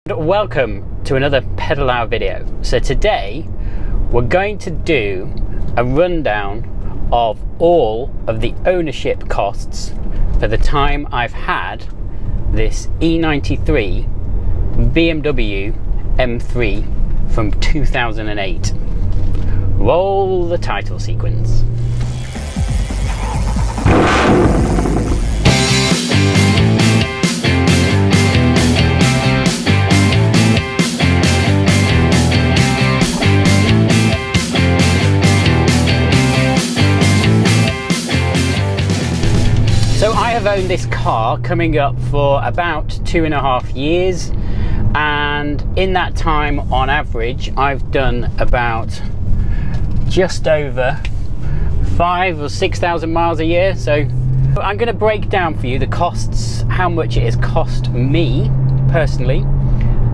Welcome to another pedal hour video. So today we're going to do a rundown of all of the ownership costs for the time I've had this E93 BMW M3 from 2008. Roll the title sequence. So I have owned this car coming up for about 2.5 years, and in that time on average I've done about just over 5,000 or 6,000 miles a year. So I'm going to break down for you the costs, how much it has cost me personally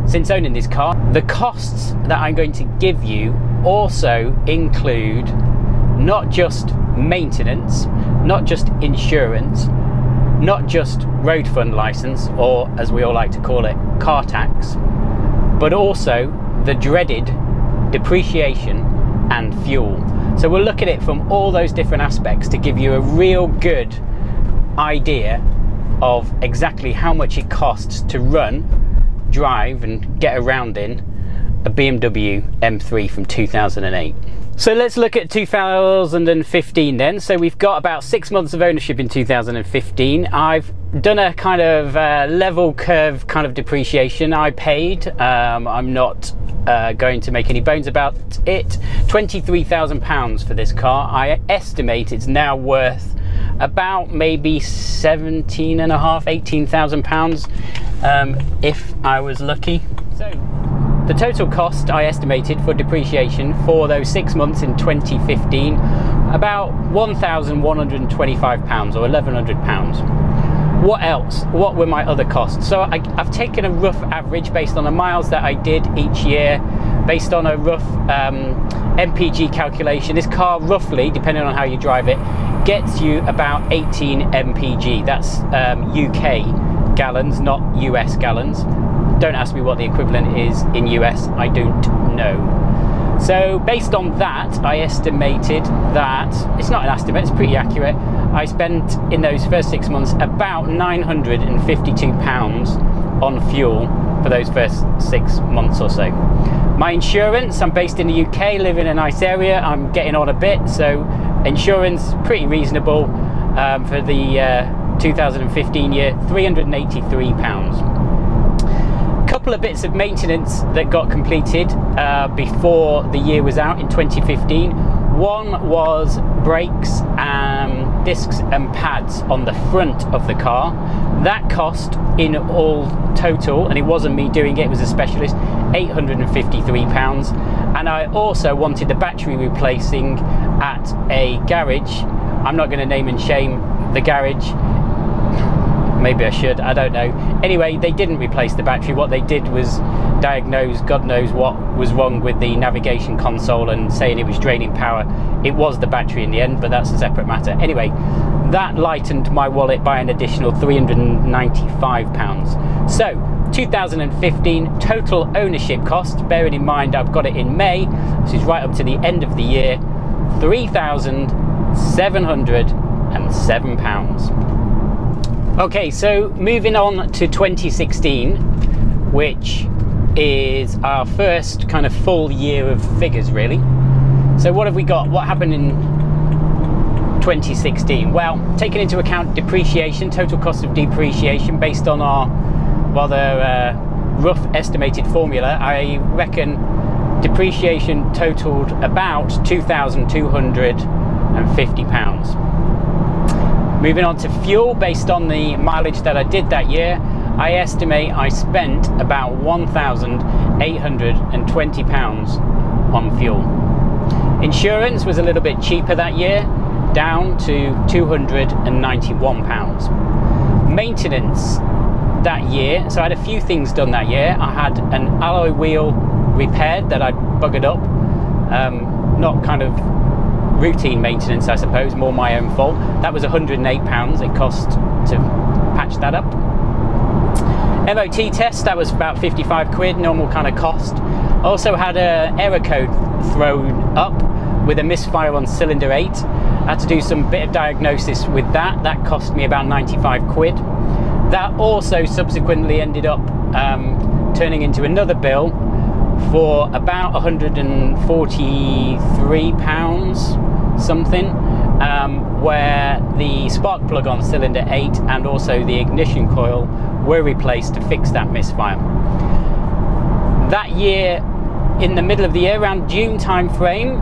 since owning this car. The costs that I'm going to give you also include not just maintenance, not just insurance, not just road fund license, or as we all like to call it, car tax, but also the dreaded depreciation and fuel. So we'll look at it from all those different aspects to give you a real good idea of exactly how much it costs to run, drive and get around in a BMW M3 from 2008. So let's look at 2015 then. So we've got about 6 months of ownership in 2015. I've done a kind of level curve kind of depreciation I paid. I'm not going to make any bones about it. £23,000 for this car. I estimate it's now worth about maybe £17,500–18,000 if I was lucky. So the total cost I estimated for depreciation for those 6 months in 2015, about £1,125 or £1,100. What else? What were my other costs? So I've taken a rough average based on the miles that I did each year, based on a rough MPG calculation. This car roughly, depending on how you drive it, gets you about 18 MPG. That's UK gallons, not US gallons. Don't ask me what the equivalent is in US, I don't know. So based on that, I estimated that, it's not an estimate, it's pretty accurate, I spent in those first 6 months about £952 on fuel for those first 6 months or so. My insurance, I'm based in the UK, live in a nice area, I'm getting on a bit, so insurance pretty reasonable for the 2015 year, £383. Couple of bits of maintenance that got completed before the year was out in 2015. One was brakes, discs and pads on the front of the car. That cost in all total, and it wasn't me doing it, it was a specialist, £853. And I also wanted the battery replacing at a garage. I'm not going to name and shame the garage. Maybe I should, I don't know. Anyway, they didn't replace the battery. What they did was diagnose God knows what was wrong with the navigation console and saying it was draining power. It was the battery in the end, but that's a separate matter. Anyway, that lightened my wallet by an additional £395. So 2015 total ownership cost, bearing in mind I've got it in May, this is right up to the end of the year, £3,707. Okay, so moving on to 2016, which is our first kind of full year of figures really. So what have we got? What happened in 2016? Well, taking into account depreciation, total cost of depreciation based on our rather rough estimated formula, I reckon depreciation totaled about £2,250. Moving on to fuel, based on the mileage that I did that year, I estimate I spent about £1,820 on fuel. Insurance was a little bit cheaper that year, down to £291. Maintenance that year, so I had a few things done that year. I had an alloy wheel repaired that I'd buggered up, not kind of routine maintenance, I suppose, more my own fault. That was £108 it cost to patch that up. MOT test, that was about 55 quid, normal kind of cost. Also had a error code thrown up with a misfire on cylinder 8. I had to do some bit of diagnosis with that. That cost me about 95 quid. That also subsequently ended up turning into another bill for about 143 pounds something, where the spark plug on cylinder 8 and also the ignition coil were replaced to fix that misfire. That year, in the middle of the year, around June time frame,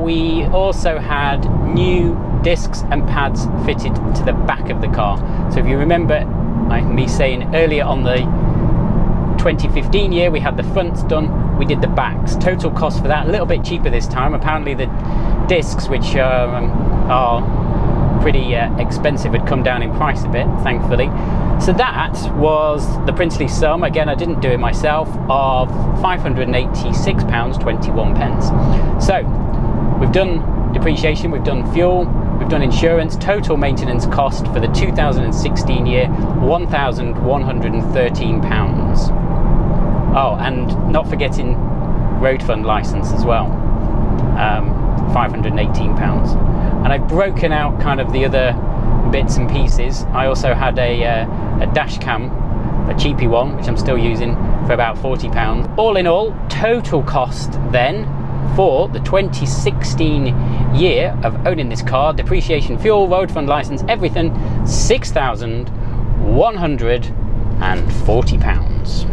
we also had new discs and pads fitted to the back of the car. So if you remember me saying earlier, on the 2015 year we had the fronts done, we did the backs. Total cost for that a little bit cheaper this time. Apparently the discs, which are pretty expensive, had come down in price a bit, thankfully. So that was the princely sum, again I didn't do it myself, of £586.21. So we've done depreciation, we've done fuel, we've done insurance. Total maintenance cost for the 2016 year, £1,113. Oh, and not forgetting road fund license as well, £518. And I've broken out kind of the other bits and pieces. I also had a dash cam, a cheapy one, which I'm still using, for about £40. All in all, total cost then for the 2016 year of owning this car, depreciation, fuel, road fund license, everything, £6,140.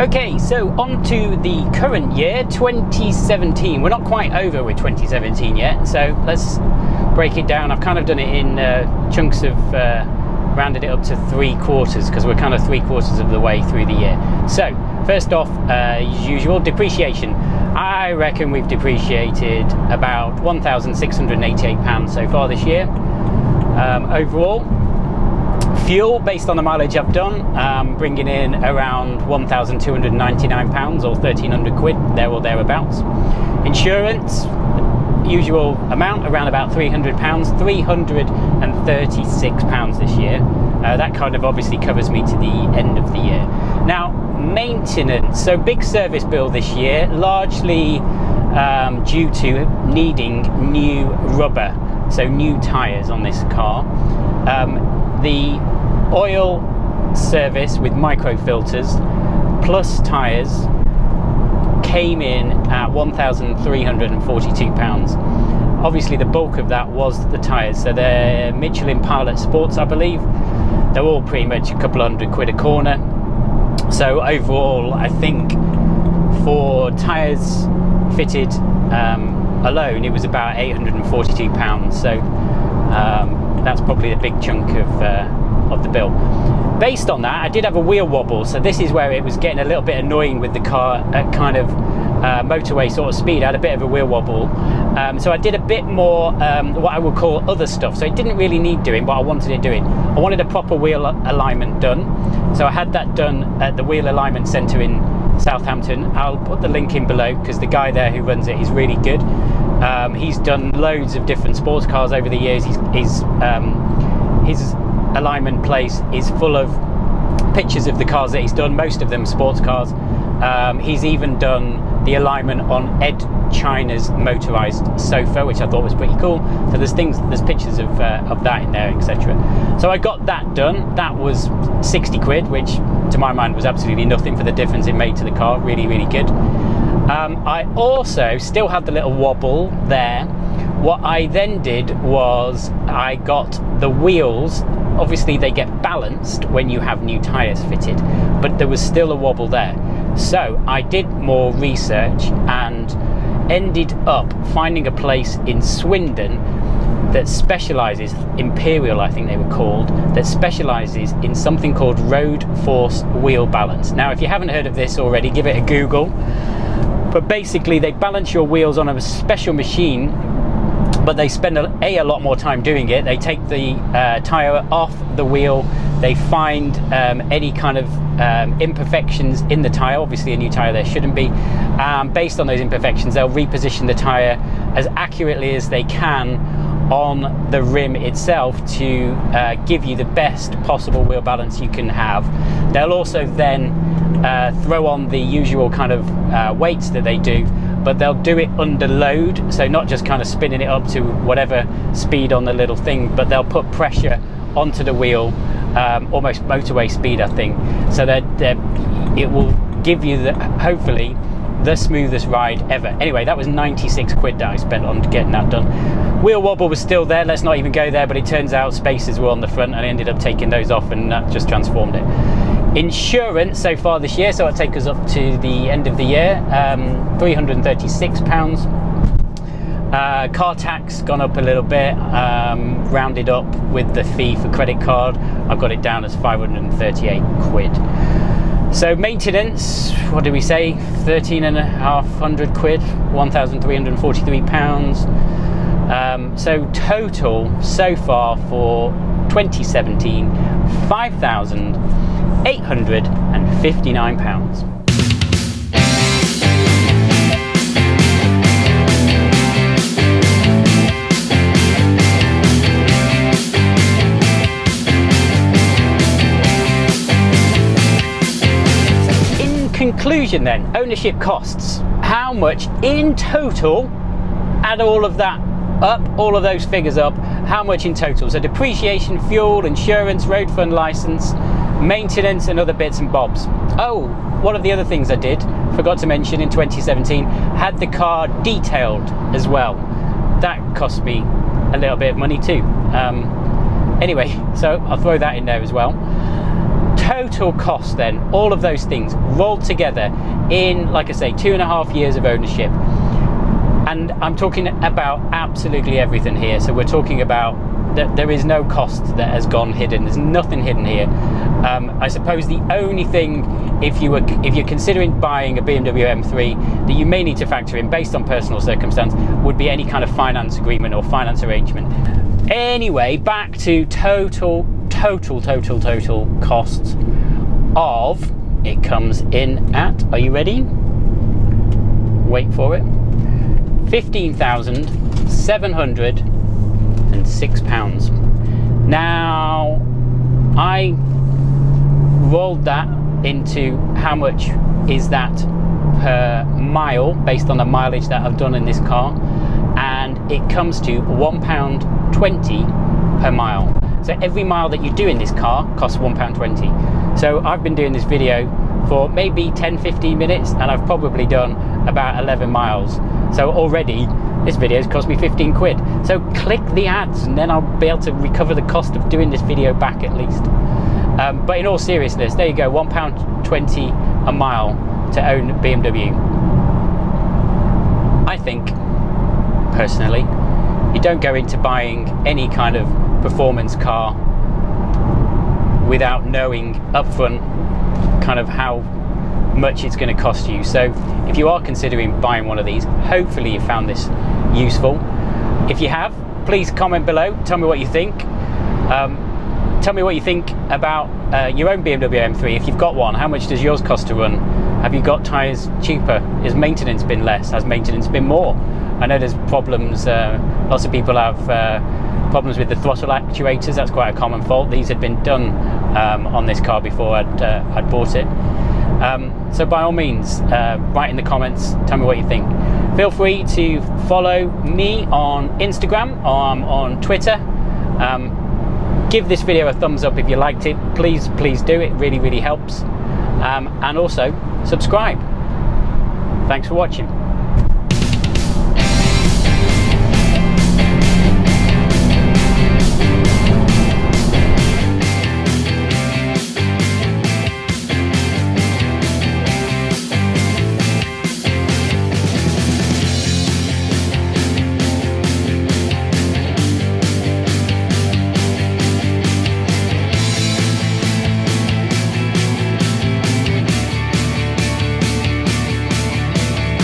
Okay, so on to the current year, 2017. We're not quite over with 2017 yet, so let's break it down. I've kind of done it in chunks of, rounded it up to 3/4, because we're kind of 3/4 of the way through the year. So, first off, as usual, depreciation. I reckon we've depreciated about £1,688 so far this year, overall. Fuel, based on the mileage I've done, bringing in around £1,299 or 1,300 quid, there or thereabouts. Insurance, usual amount, around about £300, £336 this year. That kind of obviously covers me to the end of the year. Now, maintenance, so big service bill this year, largely due to needing new rubber, so new tyres on this car. The oil service with micro filters plus tyres came in at £1,342. Obviously the bulk of that was the tyres, so they're Michelin Pilot Sports, I believe. They're all pretty much a couple hundred quid a corner. So overall, I think for tyres fitted alone, it was about £842. So that's probably the big chunk of the bill. Based on that, I did have a wheel wobble, so this is where it was getting a little bit annoying with the car at kind of motorway sort of speed. I had a bit of a wheel wobble, so I did a bit more what I would call other stuff. So it didn't really need doing, but I wanted it doing. I wanted a proper wheel alignment done, so I had that done at the Wheel Alignment Centre in Southampton. I'll put the link in below, because the guy there who runs it is really good. He's done loads of different sports cars over the years. His alignment place is full of pictures of the cars that he's done, most of them sports cars. He's even done the alignment on Ed China's motorized sofa, which I thought was pretty cool. So there's pictures of that in there, etc. So I got that done. That was 60 quid, which to my mind was absolutely nothing for the difference it made to the car. Really, really good. I also still had the little wobble there. What I then did was I got the wheels, obviously they get balanced when you have new tyres fitted, but there was still a wobble there. So I did more research and ended up finding a place in Swindon that specialises, Imperial I think they were called, that specialises in something called road force wheel balance. Now if you haven't heard of this already, give it a Google. But basically they balance your wheels on a special machine but they spend a lot more time doing it. They take the tyre off the wheel, they find any kind of imperfections in the tyre. Obviously a new tyre there shouldn't be. Based on those imperfections, they'll reposition the tyre as accurately as they can on the rim itself to give you the best possible wheel balance you can have. They'll also then throw on the usual kind of weights that they do, but they'll do it under load, so not just kind of spinning it up to whatever speed on the little thing, but they'll put pressure onto the wheel, almost motorway speed, I think, so that it will give you hopefully the smoothest ride ever. Anyway, that was 96 quid that I spent on getting that done. Wheel wobble was still there, let's not even go there, but it turns out spacers were on the front and I ended up taking those off, and that just transformed it. Insurance so far this year, so it'll take us up to the end of the year, £336. Car tax gone up a little bit, rounded up with the fee for credit card. I've got it down as 538 quid. So maintenance, what did we say? 13,500 quid, £1,343. So total so far for 2017, £5,859. Conclusion then, ownership costs. How much in total, add all of that up, all of those figures up, how much in total? So depreciation, fuel, insurance, road fund license, maintenance and other bits and bobs. Oh, one of the other things I did, forgot to mention, in 2017, had the car detailed as well. That cost me a little bit of money too. Anyway, so I'll throw that in there as well. Total cost then, all of those things rolled together in, like I say, 2.5 years of ownership. And I'm talking about absolutely everything here. So we're talking about that there is no cost that has gone hidden. There's nothing hidden here. I suppose the only thing, if you're considering buying a BMW M3, that you may need to factor in based on personal circumstance would be any kind of finance agreement or finance arrangement. Anyway, back to total costs of, it comes in at, are you ready? Wait for it. £15,706. Now, I rolled that into how much is that per mile based on the mileage that I've done in this car, and it comes to £1.20 per mile. So every mile that you do in this car costs £1.20. So I've been doing this video for maybe 10-15 minutes and I've probably done about 11 miles. So already this video has cost me 15 quid. So click the ads and then I'll be able to recover the cost of doing this video back at least. But in all seriousness, there you go, £1.20 a mile to own BMW. I think, personally, you don't go into buying any kind of performance car without knowing upfront kind of how much it's going to cost you. So if you are considering buying one of these, hopefully you found this useful. If you have, please comment below, tell me what you think. Tell me what you think about your own BMW M3. If you've got one, how much does yours cost to run? Have you got tyres cheaper? Has maintenance been less? Has maintenance been more? I know there's problems, lots of people have problems with the throttle actuators. That's quite a common fault. These had been done on this car before I'd bought it. So by all means, write in the comments, tell me what you think. Feel free to follow me on Instagram, on Twitter. Give this video a thumbs up if you liked it. Please do, it really helps. And also subscribe. Thanks for watching.